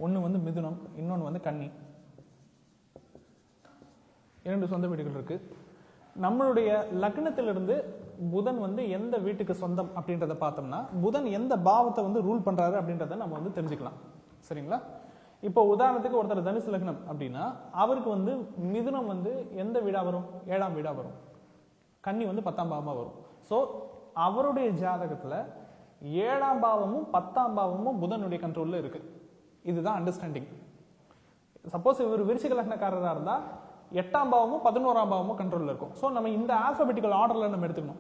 ஒன்று வந்து மிதுனம், இன்னொன்று வந்து கன்னி. 2 சொந்த வீடுகள் இருக்கு. நம்மளுடைய லக்னத்திலிருந்து புதன் வந்து எந்த வீட்டுக்கு சொந்தம் அப்படின்றத பார்த்தோம்னா புதன் எந்த பாவத்தை வந்து ரூல் பண்றாரு அப்படின்றத நம்ம வந்து தெரிஞ்சுக்கலாம். சரிங்களா? இப்போ உதாரணத்துக்கு ஒருத்தர் தனுசு லக்னம் அப்படின்னா அவருக்கு வந்து மிதுனம் வந்து எந்த வீடா வரும்? 7ஆம் வீடா வரும். கன்னி வந்து 10ஆம் பாவமா வரும். ஸோ அவருடைய ஜாதகத்துல 7ஆம் பாவமும் 10ஆம் பாவமும் புதனுடைய கண்ட்ரோல்ல இருக்கு. இதுதான் அண்டர்ஸ்டாண்டிங். சப்போஸ் இவர் விருச்சிக லக்னக்காரராக இருந்தா 8ஆம் பாவமும் 11ஆம் பாவமும் கண்ட்ரோல்ல இருக்கும். ஸோ நம்ம இந்த ஆல்பபெட்டிக்கல் ஆர்டர்ல நம்ம எடுத்துக்கணும்.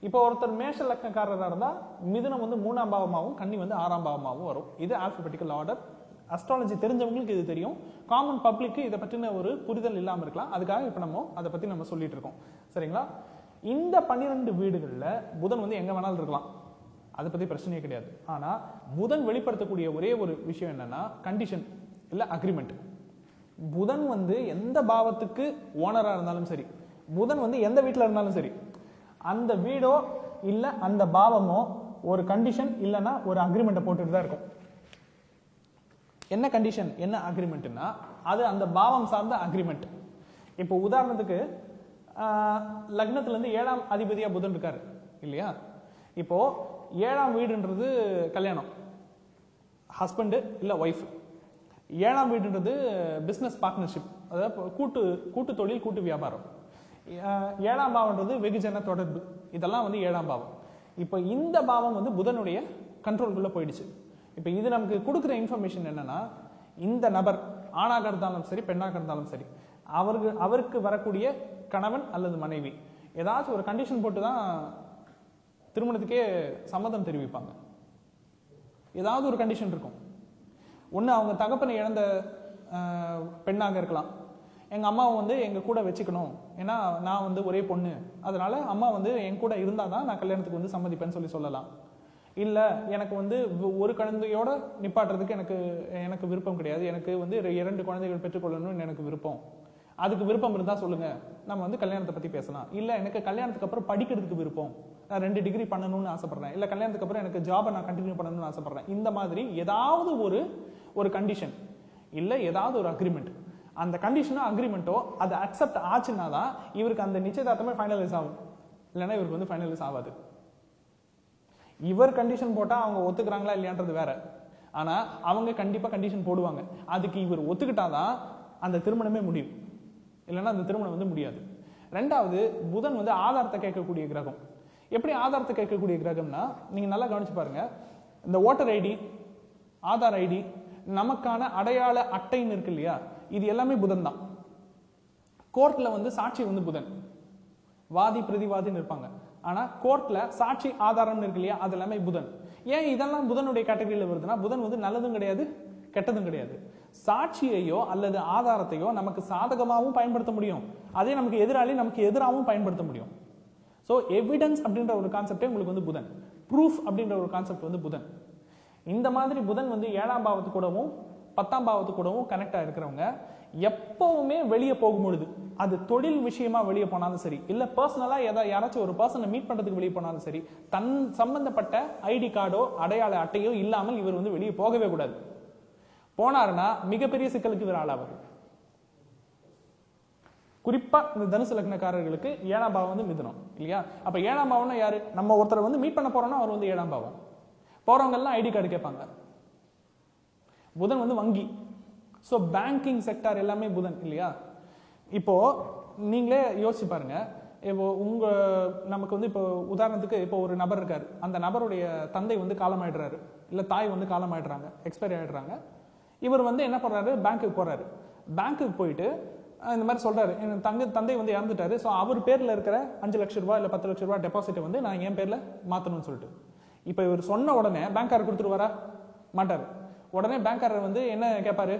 இப்போ ஒருத்தர் மேஷ லக்னக்காரராக இருந்தா மிதுனம் வந்து 3ஆம் பாவமாகவும் கன்னி வந்து 6ஆம் பாவமாகவும் வரும். இது ஆல்பபெட்டிக்கல் ஆர்டர். அஸ்ட்ராலஜி தெரிஞ்சவங்களுக்கு இது தெரியும். காமன் பப்ளிக்கு இதை பற்றின ஒரு புரிதல் இல்லாமல் இருக்கலாம். அதுக்காக இப்போ நம்ம அதை பத்தி நம்ம சொல்லிட்டு இருக்கோம். சரிங்களா? இந்த 12 வீடுகள்ல புதன் வந்து எங்க வேணாலும் இருக்கலாம். அதை பத்தி பிரச்சனையே கிடையாது. ஆனா புதன் வெளிப்படுத்தக்கூடிய ஒரே ஒரு விஷயம் என்னன்னா கண்டிஷன் இல்ல அக்ரிமெண்ட். புதன் வந்து எந்த பாவத்துக்கு ஓனரா இருந்தாலும் சரி, புதன் வந்து எந்த வீட்டில் இருந்தாலும் சரி, அந்த வீடோ இல்ல அந்த பாவமோ ஒரு கண்டிஷன் இல்லைன்னா ஒரு அக்ரிமெண்ட்டை போட்டுட்டு தான் இருக்கும். என்ன கண்டிஷன் என்ன அக்ரிமெண்ட்னா அது அந்த பாவம் சார்ந்த அக்ரிமெண்ட். இப்போ உதாரணத்துக்கு லக்னத்துல இருந்து 7ஆம் அதிபதியா புதன் இருக்காரு இல்லையா? இப்போ 7ஆம் வீடுன்றது கல்யாணம், ஹஸ்பண்ட் இல்ல ஒய்ஃப். 7ஆம் வீடுன்றது பிசினஸ் பார்ட்னர்ஷிப், அதாவது கூட்டு தொழில் கூட்டு வியாபாரம். 7ஆம் பாவம்ன்றது வெகுஜன தொடர்பு. இதெல்லாம் வந்து 7ஆம் பாவம். இப்போ இந்த பாவம் வந்து புதனுடைய கண்ட்ரோல்குள்ள போயிடுச்சு. இப்போ இது நமக்கு கொடுக்குற இன்ஃபர்மேஷன் என்னன்னா இந்த நபர் ஆணாக இருந்தாலும் சரி பெண்ணாக இருந்தாலும் சரி அவருக்கு வரக்கூடிய கணவன் அல்லது மனைவி ஏதாச்சும் ஒரு கண்டிஷன் போட்டு தான் திருமணத்துக்கே சம்மதம் தெரிவிப்பாங்க. ஏதாவது ஒரு கண்டிஷன் இருக்கும். ஒன்று அவங்க தகப்பனை இழந்த பெண்ணாக இருக்கலாம். எங்கள் அம்மாவை வந்து எங்கள் கூட வச்சுக்கணும், ஏன்னா நான் வந்து ஒரே பொண்ணு, அதனால அம்மா வந்து என் கூட இருந்தால் தான் நான் கல்யாணத்துக்கு வந்து சம்மதிப்பேன்னு சொல்லலாம். இல்லை எனக்கு வந்து ஒரு குழந்தையோட நிப்பாட்டுறதுக்கு எனக்கு விருப்பம் கிடையாது, எனக்கு வந்து 2 குழந்தைகள் பெற்றுக்கொள்ளணும்னு எனக்கு விருப்பம், அதுக்கு விருப்பம் இருந்தால் சொல்லுங்க, நம்ம வந்து கல்யாணத்தை பற்றி பேசலாம். இல்லை எனக்கு கல்யாணத்துக்கு அப்புறம் படிக்கிறதுக்கு விருப்பம், நான் 2 டிகிரி பண்ணணும்னு ஆசைப்படுறேன், இல்லை கல்யாணத்துக்கு அப்புறம் எனக்கு ஜாபை நான் கண்டினியூ பண்ணணும்னு ஆசைப்படுறேன். இந்த மாதிரி ஏதாவது ஒரு கண்டிஷன் இல்லை ஏதாவது ஒரு அக்ரிமெண்ட், அந்த கண்டிஷனோ அக்ரிமெண்ட்டோ அதை அக்செப்ட் ஆச்சுன்னா தான் இவருக்கு அந்த நிச்சயதார்த்தமே ஃபைனலைஸ் ஆகும். இல்லைன்னா இவருக்கு வந்து ஃபைனலைஸ் ஆகாது. இவர் கண்டிஷன் போட்டா அவங்க ஒத்துக்கிறாங்களா இல்லையான்றது வேற. ஆனா அவங்க கண்டிப்பா கண்டிஷன் போடுவாங்க. அதுக்கு இவர் ஒத்துக்கிட்டாதான் அந்த திருமணமே முடியும், இல்லைன்னா அந்த திருமணம் வந்து முடியாது. 2வது புதன் வந்து ஆதாரத்தை கேட்கக்கூடிய கிரகம். எப்படி ஆதாரத்தை கேட்கக்கூடிய கிரகம்னா நீங்க நல்லா கவனிச்சு பாருங்க. இந்த ஓட்டர் ஐடி, ஆதார் ஐடி, நமக்கான அடையாள அட்டைன்னு இருக்கு இல்லையா, இது எல்லாமே புதன் தான். கோர்ட்ல வந்து சாட்சி வந்து புதன், வாதி பிரதிவாதின்னு இருப்பாங்க. ஆனா கோர்ட்ல சாட்சி ஆதாரம் இருக்கு இல்லையா, அது எல்லாமே புதன். ஏன் இதெல்லாம் புதனுடைய கேட்டகரியில வருதுன்னா புதன் வந்து நல்லதும் கிடையாது கெட்டதும் கிடையாது. சாட்சியையோ அல்லது ஆதாரத்தையோ நமக்கு சாதகமாகவும் பயன்படுத்த முடியும், அதே நமக்கு எதிராளி நமக்கு எதிராகவும் பயன்படுத்த முடியும். ஸோ எவிடன்ஸ் அப்படின்ற ஒரு கான்செப்டே உங்களுக்கு வந்து புதன், ப்ரூஃப் அப்படின்ற ஒரு கான்செப்ட் வந்து புதன். இந்த மாதிரி புதன் வந்து 7ஆம் பாவத்து கூடவும் 10ஆம் பாவத்து கூடவும் கனெக்ட் ஆகிருக்கிறவங்க எப்பவுமே வெளியே போகும்பொழுது, அது தொழில் விஷயமா வெளியே போனாலும் சரி, இல்ல பர்சனலா யாராச்சும் ஒரு பர்சனை மீட் பண்றதுக்கு வெளியே போனாலும் சரி, தன் சம்பந்தப்பட்ட ஐடி கார்டோ அடையாள அட்டையோ இல்லாமல் இவர் வந்து வெளியே போகவே கூடாது. போனாருன்னா மிகப்பெரிய சிக்கலுக்கு இவர் ஆளாவார். குறிப்பா இந்த தனுசு லக்னக்காரர்களுக்கு 7ஆம் பாவம் வந்து மிதுனம் இல்லையா? அப்ப 7ஆம் பாவம்னா யாரு? நம்ம ஒருத்தரை வந்து மீட் பண்ண போறோம்னா அவர் வந்து 7ஆம் பாவம். போறவங்க எல்லாம் ஐடி கார்டு கேட்பாங்க. புதன் வந்து வங்கி, ஸோ பேங்கிங் செக்டார் எல்லாமே புதன் இல்லையா? இப்போ நீங்களே யோசிச்சு பாருங்க. இப்போ நமக்கு வந்து இப்போ உதாரணத்துக்கு இப்போ ஒரு நபர் இருக்காரு, அந்த நபருடைய தந்தை வந்து காலமாயிடுறாரு, இல்ல தாய் வந்து காலமாயிடுறாங்க, எக்ஸ்பைரி ஆயிடுறாங்க. இவர் வந்து என்ன பண்றாரு, பேங்க்குக்கு போறாரு. பேங்க்குக்கு போயிட்டு இந்த மாதிரி சொல்றாரு, என் தந்தை வந்து இறந்துட்டாரு, ஸோ அவர் பேர்ல இருக்கிற 5 லட்சம் ரூபாய் இல்ல 10 லட்சம் ரூபாய் டெபாசிட்டை வந்து நான் என் பேர்ல மாத்தணும்னு சொல்லிட்டு, இப்போ இவர் சொன்ன உடனே பேங்க்காரர் கொடுத்துருவாரா? மாட்டாரு. உடனே பேங்க்காரர் வந்து என்ன கேட்பாரு,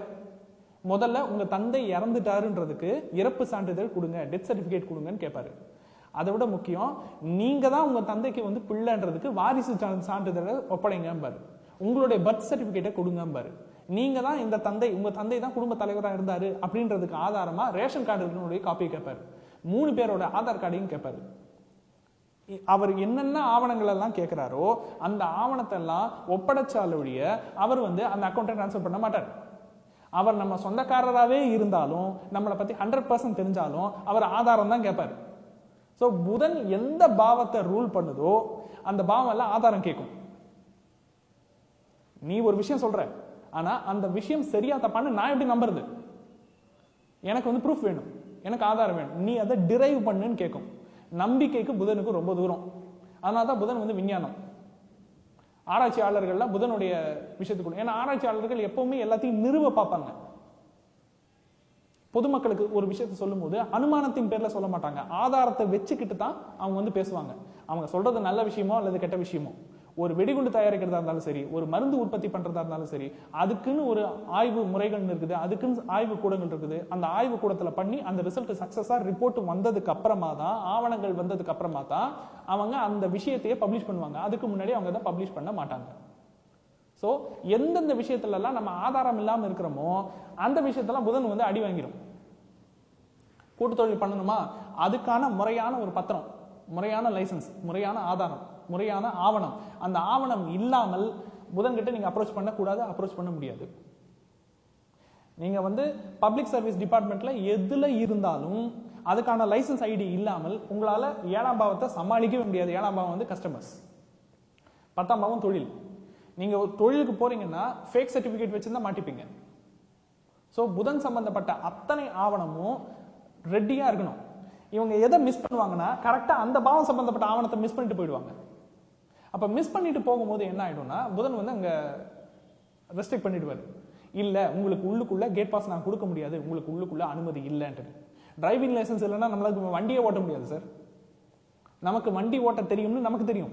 முதல்ல உங்க தந்தை இறந்துட்டாருன்றதுக்கு இறப்பு சான்றிதழ் கொடுங்க, டெத் சர்டிபிகேட் கொடுங்கன்னு கேட்பாரு. அதை விட முக்கியம், நீங்க தான் உங்க தந்தைக்கு வந்து பிள்ளைன்றதுக்கு வாரிசு சான்றிதழை ஒப்படைங்கம்பாரு. உங்களுடைய பர்த் சர்டிபிகேட்டை கொடுங்கம்பாரு. நீங்க தான் இந்த தந்தை, உங்க தந்தை தான் குடும்ப தலைவராக இருந்தாரு அப்படின்றதுக்கு ஆதாரமா ரேஷன் கார்டு காப்பி கேட்பாரு. 3 பேரோட ஆதார் கார்டையும் கேட்பாரு. அவர் என்னென்ன ஆவணங்கள் எல்லாம் கேட்கிறாரோ அந்த ஆவணத்தை எல்லாம் ஒப்படைச்சாலுடைய அவர் வந்து அந்த அக்கௌண்ட்டை டிரான்ஸ்ஃபர் பண்ண மாட்டார். அவர் நம்ம சொந்தக்காரராகவே இருந்தாலும் நம்மளை பத்தி 100% தெரிஞ்சாலும் அவர் ஆதாரம் தான் கேட்பாரு. ஸோ புதன் எந்த பாவத்தை ரூல் பண்ணுதோ அந்த பாவம் எல்லாம் ஆதாரம் கேட்கும். நீ ஒரு விஷயம் சொல்ற, ஆனா அந்த விஷயம் சரியா தப்பான்னு நான் எப்படி நம்புறது? எனக்கு வந்து ப்ரூஃப் வேணும், எனக்கு ஆதாரம் வேணும், நீ அதை டிரைவ் பண்ணுன்னு கேட்கும். நம்பிக்கைக்கு புதனுக்கு ரொம்ப தூரம். அதனால தான் புதன் வந்து விஞ்ஞானம். ஆராய்ச்சியாளர்கள்லாம் புதனுடைய விஷயத்துக்குள்ள, ஏன்னா ஆராய்ச்சியாளர்கள் எப்பவுமே எல்லாத்தையும் நிறுவ பார்ப்பாங்க. பொதுமக்களுக்கு ஒரு விஷயத்தை சொல்லும் போது அனுமானத்தின் பேர்ல சொல்ல மாட்டாங்க, ஆதாரத்தை வச்சுக்கிட்டு தான் அவங்க வந்து பேசுவாங்க. அவங்க சொல்றது நல்ல விஷயமோ அல்லது கெட்ட விஷயமோ, ஒரு வெடிகுண்டு தயாரிக்கிறதா இருந்தாலும் சரி, ஒரு மருந்து உற்பத்தி பண்றதா இருந்தாலும் சரி, அதுக்குன்னு ஒரு ஆய்வு முறைகள் இருக்குது, அதுக்குன்னு ஆய்வு கூடங்கள் இருக்குது. அந்த ஆய்வு கூடத்துல பண்ணி அந்த ரிசல்ட் சக்சஸா ரிப்போர்ட் வந்ததுக்கு அப்புறமா தான், ஆவணங்கள் வந்ததுக்கு அப்புறமா தான் அவங்க அந்த விஷயத்தையே பப்ளிஷ் பண்ணுவாங்க. அதுக்கு முன்னாடி அவங்க அதை பப்ளிஷ் பண்ண மாட்டாங்க. ஸோ எந்தெந்த விஷயத்துல எல்லாம் நம்ம ஆதாரம் இல்லாம இருக்கிறோமோ அந்த விஷயத்தெல்லாம் புதன் வந்து அடி வாங்கிடும். கூட்டு தொழில் பண்ணணுமா, அதுக்கான முறையான ஒரு பத்திரம், முறையான லைசன்ஸ், முறையான ஆதாரம், முறையான ஆவணம், அந்த ஆவணம் இல்லாமல் புதன் கிட்ட நீங்க அப்ரோச் பண்ண கூடாது, அப்ரோச் பண்ண முடியாது. நீங்க வந்து பப்ளிக் சர்வீஸ் டிபார்ட்மெண்ட்ல எதுல இருந்தாலும் அதுக்கான லைசன்ஸ் ஐடி இல்லாமல் உங்களால 7ஆம் பாவத்தை சமாளிக்கவே முடியாது. 7ஆம் பாவம் வந்து கஸ்டமர்ஸ், 10ஆம் பாவம் தொழில். நீங்க ஒரு தொழிலுக்கு போறீங்கன்னா ஃபேக் சர்டிபிகேட் வச்சிருந்தா மாட்டிப்பீங்க. ஸோ புதன் சம்பந்தப்பட்ட அத்தனை ஆவணமும் ரெடியா இருக்கணும். இவங்க எதை மிஸ் பண்ணுவாங்கன்னா கரெக்டா அந்த பாவம் சம்பந்தப்பட்ட ஆவணத்தை மிஸ் பண்ணிட்டு போயிடுவாங்க. அப்ப மிஸ் பண்ணிட்டு போகும்போது என்ன ஆயிடும்னா புதன் வந்து அங்க ரெஸ்ட்ரிக்ட் பண்ணிடுவாரு. இல்ல உங்களுக்கு உள்ளுக்குள்ள கேட் பாஸ் நான் கொடுக்க முடியாது, உங்களுக்கு உள்ளுக்குள்ள அனுமதி இல்லைன்ட்டு. டிரைவிங் லைசன்ஸ் இல்லைன்னா நம்மளுக்கு வண்டியே ஓட்ட முடியாது சார். நமக்கு வண்டி ஓட்ட தெரியும்னு நமக்கு தெரியும்,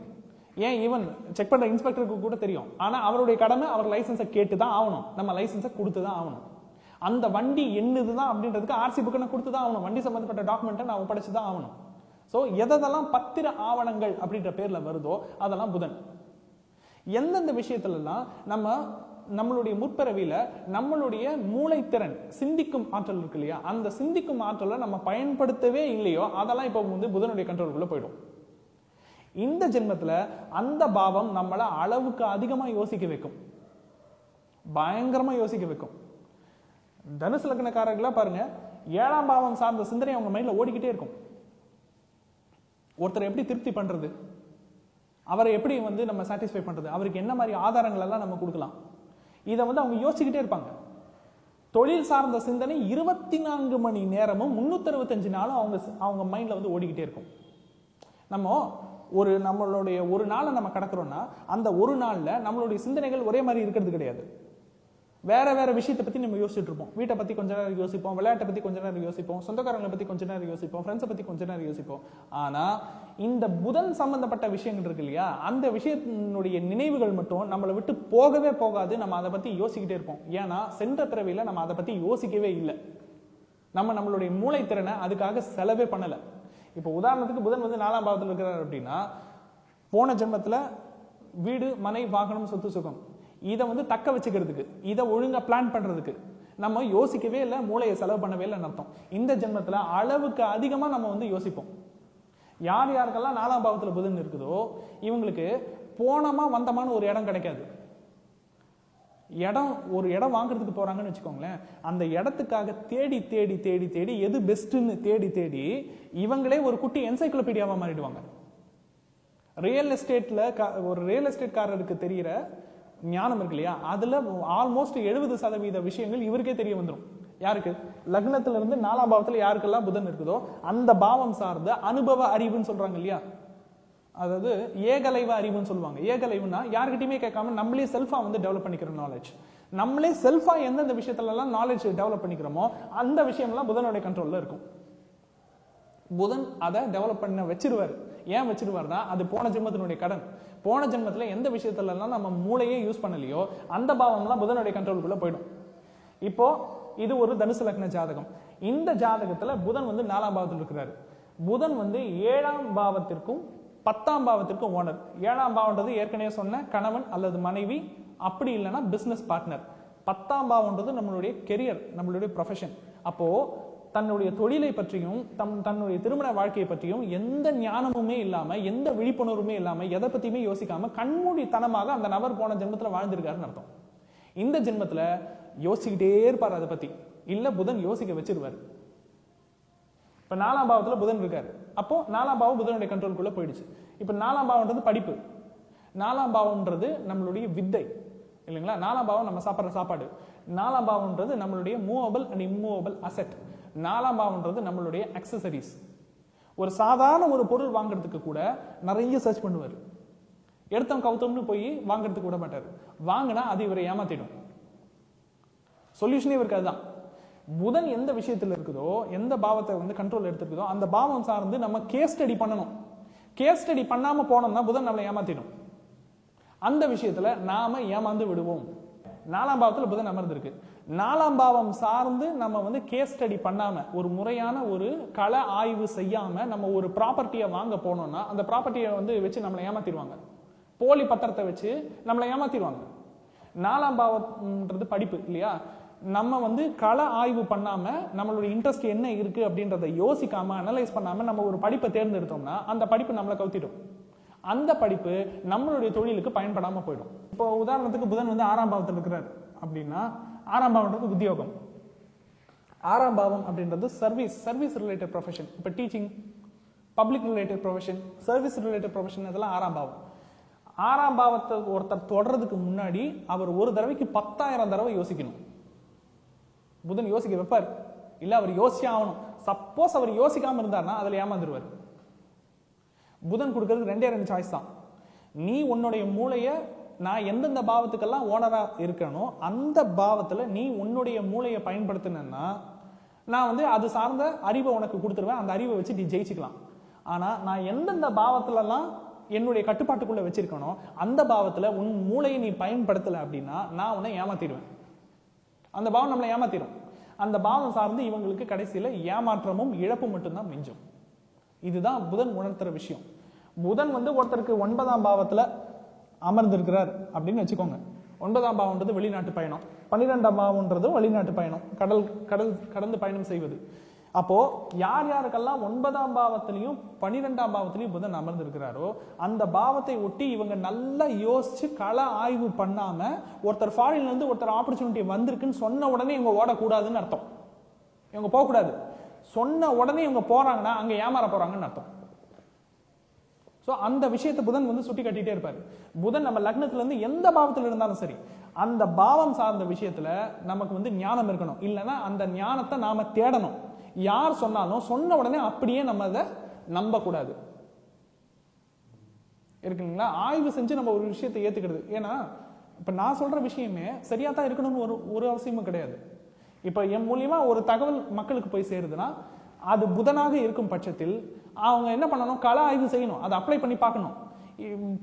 ஏன் ஈவன் செக் பண்ற இன்ஸ்பெக்டருக்கு கூட தெரியும். ஆனா அவருடைய கடமை அவர் லைசன்ஸை கேட்டு தான் ஆகணும், நம்ம லைசன்ஸை கொடுத்து தான் ஆகணும். அந்த வண்டி என்னதுதான் அப்படின்றதுக்கு ஆர்சி புக்கை நான் கொடுத்து தான் ஆகணும், வண்டி சம்பந்தப்பட்ட டாக்குமெண்ட்டை நான் ஒப்படைச்சு தான் ஆகணும். ஸோ எதெல்லாம் பத்திர ஆவணங்கள் அப்படின்ற பேர்ல வருதோ அதெல்லாம் புதன். எந்தெந்த விஷயத்துலலாம் நம்மளுடைய முற்பிறவியில நம்மளுடைய மூளைத்திறன், சிந்திக்கும் ஆற்றல் இருக்கு இல்லையா, அந்த சிந்திக்கும் ஆற்றலை நம்ம பயன்படுத்தவே இல்லையோ அதெல்லாம் இப்போ வந்து புதனுடைய கண்ட்ரோலுக்குள்ள போயிடும். இந்த ஜென்மத்துல அந்த பாவம் நம்மளை அளவுக்கு அதிகமா யோசிக்க வைக்கும், பயங்கரமா யோசிக்க வைக்கும். தனுசு லக்னக்காரர்களா பாருங்க, 7ஆம் பாவம் சார்ந்த சிந்தனை அவங்க மைண்ட்ல ஓடிக்கிட்டே இருக்கும். ஒருத்தர் எப்படி திருப்தி பண்றது, அவரை எப்படி வந்து நம்ம சாட்டிஸ்ஃபை பண்றது, அவருக்கு என்ன மாதிரி ஆதாரங்கள் எல்லாம் நம்ம கொடுக்கலாம், இதை வந்து அவங்க யோசிச்சுக்கிட்டே இருப்பாங்க. தொழில் சார்ந்த சிந்தனை 24 மணி நேரமும் 365 நாளும் அவங்க மைண்ட்ல வந்து ஓடிக்கிட்டே இருக்கும். நம்மளுடைய ஒரு நாளை நம்ம கடக்கிறோம்னா அந்த ஒரு நாள்ல நம்மளுடைய சிந்தனைகள் ஒரே மாதிரி இருக்கிறது கிடையாது. வேற வேற விஷயத்தை பத்தி நம்ம யோசிச்சுட்டு இருப்போம். வீட்டை பத்தி கொஞ்ச நேரம் யோசிப்போம், விளையாட்டை பத்தி கொஞ்ச நேரம் யோசிப்போம், சொந்தக்காரங்களை பத்தி கொஞ்ச நேரம் யோசிப்போம், ஃப்ரெண்ட்ஸை பத்தி கொஞ்ச நேரம் யோசிப்போம். ஆனா இந்த புதன் சம்பந்தப்பட்ட விஷயங்கள் இருக்கு இல்லையா, அந்த விஷயத்தினுடைய நினைவுகள் மட்டும் நம்மளை விட்டு போகவே போகாது. நம்ம அதை பத்தி யோசிக்கிட்டே இருப்போம். ஏன்னா சென்ற பிறவியில நம்ம அதை பத்தி யோசிக்கவே இல்லை, நம்மளுடைய மூளை திறனை அதுக்காக செலவே பண்ணல. இப்போ உதாரணத்துக்கு புதன் வந்து 4ஆம் பாவத்தில் இருக்கிறார் அப்படின்னா, போன ஜென்மத்துல வீடு, மனை, வாகனம், சொத்து, சுகம், இதை வந்து தக்க வச்சுக்கிறதுக்கு, இதை ஒழுங்கா பிளான் பண்றதுக்கு நம்ம யோசிக்கவே இல்லை, மூளையை செலவு பண்ணவே இல்லைன்னு அர்த்தம். இந்த ஜென்மத்துல அளவுக்கு அதிகமா நம்ம வந்து யோசிப்போம். யார் யாருக்கெல்லாம் 4ஆம் பாவத்துல புதன் இருக்குதோ இவங்களுக்கு போனமா வந்தமான ஒரு இடம் கிடைக்காது. ஒரு இடம் வாங்குறதுக்கு போறாங்கன்னு வச்சுக்கோங்களேன், அந்த இடத்துக்காக தேடி தேடி தேடி தேடி எது பெஸ்ட்னு தேடி தேடி இவங்களே ஒரு குட்டி என்சைக்ளோபீடியாவா மாறிடுவாங்க. ரியல் எஸ்டேட்ல ஒரு ரியல் எஸ்டேட்காரருக்கு தெரிகிற ஞானம் இருக்கு இல்லையா, அதுல ஆல்மோஸ்ட் 70% விஷயங்கள் இவருக்கே தெரிய வந்துடும். யாருக்கு? லக்னத்துல இருந்து 4ஆம் பாவத்துல யாருக்கெல்லாம் புதன் இருக்குதோ அந்த பாவம் சார்ந்த அனுபவ அறிவுன்னு சொல்றாங்க இல்லையா, அதாவது ஏகலைவ அறிவுன்னு சொல்லுவாங்க. ஏகலைவுனா யாருக்கிட்டையுமே கேட்காம நம்மளே செல்ஃபா வந்து டெவலப் பண்ணிக்கிற நாலேஜ். நம்மளே செல்ஃபா எந்தெந்த விஷயத்துல எல்லாம் நாலேஜ் டெவலப் பண்ணிக்கிறோமோ அந்த விஷயம்லாம் புதனுடைய கண்ட்ரோல்ல இருக்கும். புதன் அதை டெவலப் பண்ண வச்சிருவாரு. ஏன் வச்சிருவாருன்னா அது போன ஜென்மத்தினுடைய கடன். போன ஜென்மத்துல எந்த விஷயத்துல எல்லாம் நம்ம மூளையே யூஸ் பண்ணலையோ அந்த பாவம்லாம் புதனுடைய கண்ட்ரோலுக்குள்ள போயிடும். இப்போ இது ஒரு தனுசு லக்ன ஜாதகம். இந்த ஜாதகத்துல புதன் வந்து 4ஆம் பாவத்தில் இருக்கிறாரு. புதன் வந்து 7ஆம் பாவத்திற்கும் 10ஆம் பாவத்திற்கும் ஓனர். 7ஆம் பாவம்ன்றது ஏற்கனவே சொன்ன கணவன் அல்லது மனைவி, அப்படி இல்லைன்னா பிசினஸ் பார்ட்னர். 10ஆம் பாவம்ன்றது நம்மளுடைய கெரியர், நம்மளுடைய ப்ரொஃபஷன். அப்போ தன்னுடைய தொழிலை பற்றியும் தன்னுடைய திருமண வாழ்க்கையை பற்றியும் எந்த ஞானமுமே இல்லாம, எந்த விழிப்புணர்வுமே இல்லாம, எதை பத்தியுமே யோசிக்காம கண்மூடித்தனமாக அந்த நபர் போன ஜென்மத்துல வாழ்ந்திருக்காருன்னு அர்த்தம். இந்த ஜென்மத்துல யோசிச்சுக்கிட்டே இருப்பார் அதை பத்தி. இல்ல புதன் யோசிக்க வச்சிருவாரு. இப்ப 4ஆம் பாவத்துல புதன் இருக்காரு, அப்போ 4ஆம் பாவம் புதனுடைய கண்ட்ரோலுக்குள்ள போயிடுச்சு. இப்ப 4ஆம் பாவம்ன்றது படிப்பு, 4ஆம் பாவம்ன்றது நம்மளுடைய வித்தை இல்லைங்களா. 4ஆம் பாவம் நம்ம சாப்பிட்ற சாப்பாடு, 4ஆம் பாவம்ன்றது நம்மளுடைய மூவபிள் அண்ட் இம்மூவபிள் அசெட், 4ஆம் பாவம்ன்றது நம்மளுடைய அக்சசரிஸ். ஒரு சாதாரண ஒரு பொருள் வாங்குறதுக்கு கூட நிறைய சர்ச் பண்ணுவார். எடுத்தோம் கவுத்தோம்னு போய் வாங்குறதுக்கு விட மாட்டார். வாங்கினா அது இவரை ஏமாத்திடும். சொல்யூஷனே இவருக்கு அதுதான். புதன் எந்த விஷயத்தில் இருக்குதோ, எந்த பாவத்தை வந்து கண்ட்ரோல் எடுத்துருக்குதோ அந்த பாவம் சார்ந்து நம்ம கேஸ் ஸ்டடி பண்ணணும். கேஸ் ஸ்டடி பண்ணாம போனோம்னா புதன் நம்மளை ஏமாத்திடும். அந்த விஷயத்துல நாம ஏமாந்து விடுவோம். 4ஆம் பாவத்துல புதன் அமர்ந்திருக்கு. 4ஆம் பாவம் சார்ந்து நம்ம வந்து கேஸ் ஸ்டடி பண்ணாம, ஒரு முறையான ஒரு கள ஆய்வு செய்யாம நம்ம ஒரு ப்ராப்பர்ட்டியை வாங்க போனோம்னா அந்த ப்ராப்பர்ட்டியை வந்து வச்சு நம்மளை ஏமாத்திடுவாங்க. போலி பத்திரத்தை வச்சு நம்மளை ஏமாத்திடுவாங்க. 4ஆம் பாவம்ன்றது படிப்பு இல்லையா. நம்ம வந்து கள ஆய்வு பண்ணாம நம்மளுடைய இன்ட்ரெஸ்ட் என்ன இருக்கு அப்படின்றத யோசிக்காம அனலைஸ் பண்ணாம நம்ம ஒரு படிப்பை தேர்ந்தெடுத்தோம்னா அந்த படிப்பு நம்மளை கவுத்திடும். அந்த படிப்பு நம்மளுடைய தொழிலுக்கு பயன்படாம போயிடும். இப்போ உதாரணத்துக்கு புதன் வந்து 6ஆம் பாவத்தில் இருக்கிறார் அப்படின்னா 6ஆம் பாவம்ன்றது உத்தியோகம். 6ஆம் பாவம் அப்படின்றது சர்வீஸ் ரிலேட்டட் ப்ரொஃபஷன். இப்போ teaching, public related profession, service related profession, இதெல்லாம் 6ஆம் பாவம். 6ஆம் பாவத்தை ஒருத்தர் தொடர்றதுக்கு முன்னாடி அவர் ஒரு தடவைக்கு 10,000 தடவை யோசிக்கணும். புதன் யோசிக்க வைப்பார். இல்ல அவர் யோசிச்சே ஆகணும். சப்போஸ் அவர் யோசிக்காம இருந்தார்னா அதுல ஏமாந்துருவார். புதன் கொடுக்கறது 2 சாய்ஸ் தான். நீ உன்னுடைய மூளைய, நான் எந்தெந்த பாவத்துக்கெல்லாம் ஓனரா இருக்கனோ அந்த பாவத்துல நீ உன்னுடைய மூளையை பயன்படுத்தினா நான் வந்து அது சார்ந்த அறிவை உனக்கு கொடுத்துருவேன். அந்த அறிவை வச்சு நீ ஜெயிச்சுக்கலாம். ஆனா நான் எந்தெந்த பாவத்துலலாம் என்னுடைய கட்டுப்பாட்டுக்குள்ள வச்சிருக்கணும் அந்த பாவத்துல உன் மூளையை நீ பயன்படுத்தல அப்படின்னா நான் உன்னை ஏமாத்திடுவேன். அந்த பாவம் நம்மளை ஏமாத்திடும். அந்த பாவம் சார்ந்து இவங்களுக்கு கடைசியில ஏமாற்றமும் இழப்பும் மட்டும்தான் மிஞ்சும். இதுதான் புதன் உணர்த்துற விஷயம். புதன் வந்து ஒருத்தருக்கு 9ஆம் பாவத்துல அமர்ந்திருக்கிறார் அப்படின்னு வச்சுக்கோங்க. 9ஆம் பாவம்ன்றது வெளிநாட்டு பயணம், 12ஆம் பாவம்ன்றது வெளிநாட்டு பயணம், கடந்து பயணம் செய்வது. அப்போ யார் யாருக்கெல்லாம் 9ஆம் பாவத்திலையும் 12ஆம் பாவத்திலையும் புதன் அமர்ந்திருக்கிறாரோ அந்த பாவத்தை ஒட்டி இவங்க நல்லா யோசிச்சு கள ஆய்வு பண்ணாம, ஒருத்தர் ஃபாரின்ல இருந்து ஒருத்தர் ஆப்பர்ச்சுனிட்டி வந்திருக்குன்னு சொன்ன உடனே இவங்க ஓடக்கூடாதுன்னு அர்த்தம். இவங்க போகக்கூடாது. சொன்ன உடனே இவங்க போறாங்கன்னா அங்க ஏமாற போறாங்கன்னு அர்த்தம். சோ அந்த விஷயத்தை புதன் வந்து சுட்டி காட்டிட்டே இருப்பாரு. புதன் நம்ம லக்னத்துல இருந்து எந்த பாவத்துல இருந்தாலும் சரி அந்த பாவம் சார்ந்த விஷயத்துல நமக்கு வந்து ஞானம் இருக்கணும். இல்லைன்னா அந்த ஞானத்தை நாம தேடணும். யார் சொன்னாலும் சொன்ன உடனே அப்படியே நம்ம அதை நம்ப கூடாது இருக்குங்களா. ஆய்வு செஞ்சு நம்ம ஒரு விஷயத்தை ஏத்துக்கிறது. ஏன்னா இப்ப நான் சொல்ற விஷயமே சரியா தான் இருக்கணும்னு ஒரு அவசியமும் கிடையாது. இப்ப என் மூலியமா ஒரு தகவல் மக்களுக்கு போய் சேருதுன்னா அது புதனாக இருக்கும் பட்சத்தில் அவங்க என்ன பண்ணணும், கள ஆய்வு செய்யணும், அதை அப்ளை பண்ணி பார்க்கணும்.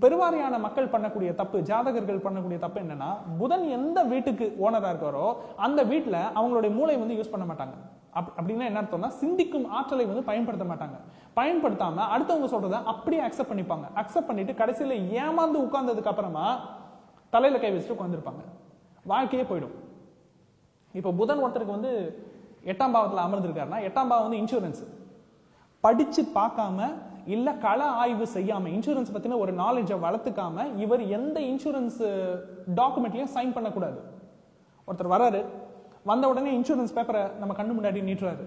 பெருவாரியான மக்கள் பண்ணக்கூடிய தப்பு, ஜாதகர்கள் பண்ணக்கூடிய தப்பு என்னன்னா, புதன் எந்த வீட்டுக்கு ஓனரா இருக்காரோ அந்த வீட்டுல அவங்களுடைய மூளை வந்து யூஸ் பண்ண மாட்டாங்க. அப்படின்னா என்ன அர்த்தம்னா, சிந்திக்கும் ஆற்றலை வந்து பயன்படுத்த மாட்டாங்க. பயன்படுத்தாம அடுத்தவங்க சொல்றதை அப்படியே அக்செப்ட் பண்ணிப்பாங்க. அக்செப்ட் பண்ணிட்டு கடைசியில ஏமாந்து உட்கார்ந்ததுக்கு அப்புறமா தலையில கை வச்சுட்டு உட்கார்ந்துருப்பாங்க. வாழ்க்கையே போயிடும். இப்ப புதன் ஒருத்தருக்கு வந்து 8ஆம் பாவத்துல அமர்ந்திருக்காருன்னா, 8ஆம் பாவம் வந்து இன்சூரன்ஸ். படிச்சு பார்க்காம இல்ல கள ஆய்வு செய்யாம, இன்சூரன்ஸ் பத்தின ஒரு நாலேஜை வளர்த்துக்காம இவர் எந்த இன்சூரன்ஸ் டாக்குமெண்ட்லயும் சைன் பண்ணக்கூடாது. ஒருத்தர் வராரு, வந்த உடனே இன்சூரன்ஸ் பேப்பரை நம்ம கண்ணு முன்னாடி நீட்டுறாரு.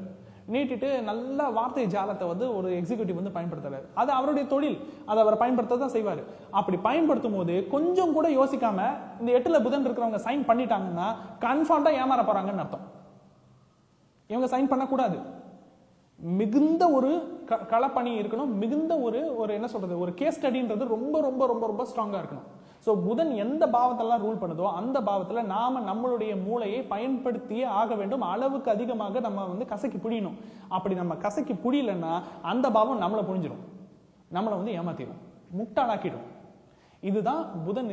நீட்டிட்டு நல்ல வார்த்தை ஜாலத்தை வந்து ஒரு எக்ஸிக்யூட்டிவ் வந்து பயன்படுத்துறாரு. அது அவருடைய தொழில், அதை அவர் பயன்படுத்த தான் செய்வார். அப்படி பயன்படுத்தும் போது கொஞ்சம் கூட யோசிக்காம இந்த 8ல புதன் இருக்கிறவங்க சைன் பண்ணிட்டாங்கன்னா கன்ஃபார்ம்டா ஏமாற போறாங்கன்னு அர்த்தம். இவங்க சைன் பண்ணக்கூடாது. மிகுந்த ஒரு களப்பணி இருக்கணும். மிகுந்த ஒரு என்ன சொல்றது, ஒரு கேஸ் ஸ்டடின்றது ரொம்ப ரொம்ப ரொம்ப ரொம்ப ஸ்ட்ராங்கா இருக்கணும். சோ புதன் எந்த பாவத்தெல்லாம் ரூல் பண்ணுதோ அந்த பாவத்துல நாம நம்மளுடைய மூளையை பயன்படுத்தியே ஆக வேண்டும். அளவுக்கு அதிகமாக நம்ம வந்து கசக்கி புடியணும். அப்படி நம்ம கசக்கி புடியலன்னா அந்த பாவம் நம்மளை புரிஞ்சிடும், நம்மளை வந்து ஏமாத்திடும், முட்டாளாக்கிடும். இதுதான் புதன்